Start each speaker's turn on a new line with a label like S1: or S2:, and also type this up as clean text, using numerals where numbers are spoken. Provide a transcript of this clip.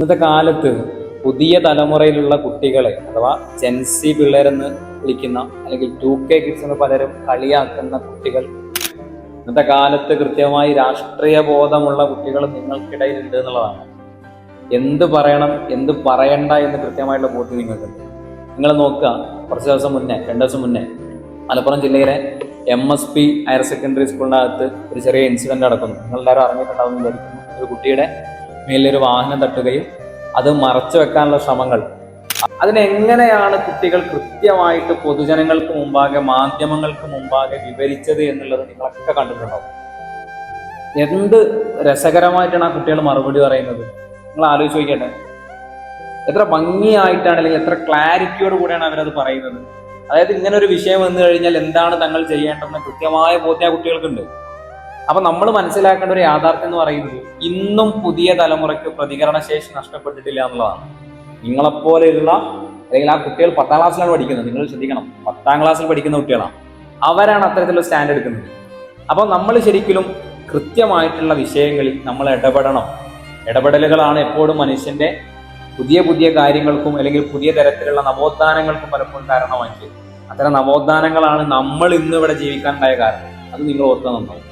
S1: ഇന്നത്തെ കാലത്ത് പുതിയ തലമുറയിലുള്ള കുട്ടികളെ അഥവാ ജെൻസി പിള്ളേരെന്ന് വിളിക്കുന്ന അല്ലെങ്കിൽ 2K കിഡ്സ് എന്ന് പലരും കളിയാക്കുന്ന കുട്ടികൾ ഇന്നത്തെ കാലത്ത് കൃത്യമായി രാഷ്ട്രീയ ബോധമുള്ള കുട്ടികൾ നിങ്ങൾക്കിടയിൽ ഉണ്ട് എന്നുള്ളതാണ്. എന്ത് പറയണം എന്ത് പറയണ്ട എന്ന് കൃത്യമായിട്ടുള്ള ബോധ്യം നിങ്ങൾക്കുണ്ട്. നിങ്ങൾ നോക്കുക, കുറച്ച് ദിവസം മുന്നേ 2 ദിവസം മുന്നേ മലപ്പുറം ജില്ലയിലെ MSP ഹയർ സെക്കൻഡറി സ്കൂളിൻ്റെ അകത്ത് ഒരു ചെറിയ ഇൻസിഡന്റ് നടക്കുന്നു. നിങ്ങളെല്ലാവരും അറിഞ്ഞിട്ടുണ്ടാവും വിചാരിക്കുന്നു. ഒരു കുട്ടിയുടെ മേലൊരു വാഹനം തട്ടുകയും അത് മറച്ചു വെക്കാനുള്ള ശ്രമങ്ങൾ, അതിനെങ്ങനെയാണ് കുട്ടികൾ കൃത്യമായിട്ട് പൊതുജനങ്ങൾക്ക് മുമ്പാകെ മാധ്യമങ്ങൾക്ക് മുമ്പാകെ വിവരിച്ചത് എന്നുള്ളത് നിങ്ങളൊക്കെ കണ്ടിട്ടുണ്ടാവും. എന്ത് രസകരമായിട്ടാണ് ആ കുട്ടികൾ മറുപടി പറയുന്നത്. നിങ്ങൾ ആലോചിച്ച് നോക്കിയട്ടെ, എത്ര ഭംഗിയായിട്ടാണ് അല്ലെങ്കിൽ എത്ര ക്ലാരിറ്റിയോട് കൂടെയാണ് അവരത് പറയുന്നത്. അതായത് ഇങ്ങനെ ഒരു വിഷയം വന്നു കഴിഞ്ഞാൽ എന്താണ് തങ്ങൾ ചെയ്യേണ്ടതെന്ന് കൃത്യമായ ബോധ്യം ആ കുട്ടികൾക്കുണ്ട്. അപ്പൊ നമ്മൾ മനസ്സിലാക്കേണ്ട ഒരു യാഥാർത്ഥ്യം എന്ന് പറയുന്നത് ഇന്നും പുതിയ തലമുറയ്ക്ക് പ്രതികരണശേഷി നഷ്ടപ്പെട്ടിട്ടില്ല എന്നുള്ളതാണ്. നിങ്ങളെപ്പോലെയുള്ള അല്ലെങ്കിൽ ആ കുട്ടികൾ 10ാം ക്ലാസ്സിലാണ് പഠിക്കുന്നത്. നിങ്ങൾ ശ്രദ്ധിക്കണം, 10ാം ക്ലാസ്സിൽ പഠിക്കുന്ന കുട്ടികളാണ്, അവരാണ് അത്തരത്തിലുള്ള സ്റ്റാൻഡ് എടുക്കുന്നത്. അപ്പോൾ നമ്മൾ ശരിക്കും കൃത്യമായിട്ടുള്ള വിഷയങ്ങളിൽ നമ്മൾ ഇടപെടണം. ഇടപെടലുകളാണ് എപ്പോഴും മനുഷ്യന്റെ പുതിയ പുതിയ കാര്യങ്ങൾക്കും അല്ലെങ്കിൽ പുതിയ തരത്തിലുള്ള നവോത്ഥാനങ്ങൾക്കും പലപ്പോഴും കാരണമാക്കിയത്. അത്തരം നവോത്ഥാനങ്ങളാണ് നമ്മൾ ഇന്ന് ഇവിടെ ജീവിക്കാനുണ്ടായ കാരണം. അത് നിങ്ങൾ ഓർക്കാൻ നന്നാവും.